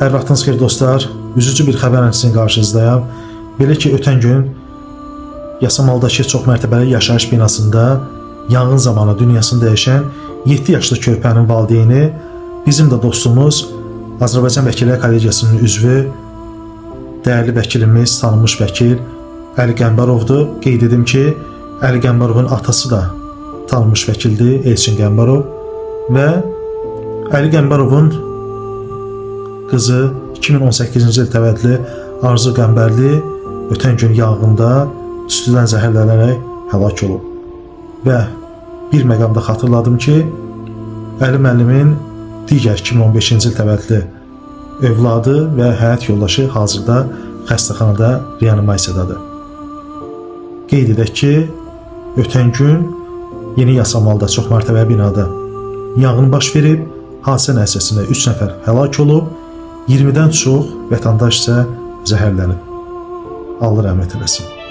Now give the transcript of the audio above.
Hər vaxtınız xeyir dostlar. Üzücü bir xəbərlə sizin qarşınızdayım. Belə ki, ötən gün Yasamaldakı çoxmərtəbəli yaşayış binasında yanğın zamanı dünyasını dəyişən 7 yaşlı körpənin valideyni, bizim də dostumuz, Azərbaycan Vəkillər Kollegiyasının üzvü, dəyərli vəkilimiz, tanınmış vəkil Əli Qəmbərovdur. Qeyd edim ki, Əli Qəmbərovun atası da tanınmış vəkildir, Elçin Qəmbərov və Əli Qəmbərovun qızı 2018-ci il təvəllüdlü Arzu Qəmbərli ötən gün yanğında tüstüdən zəhərlənərək həlak olub. Və bir məqamda xatırladım ki, Əli müəllimin digər 2015-ci il təvəllüdlü övladı və həyat yoldaşı hazırda xəstəxanada reanimasiyadadır. Qeyd edək ki, ötən gün Yeni Yasamalda çoxmərtəbəli binada yanğın baş verib, hadisə nəticəsində 3 nəfər həlak olub, 20-dən çox vətəndaş isə zəhərlənib. Allah rəhmət eləsin.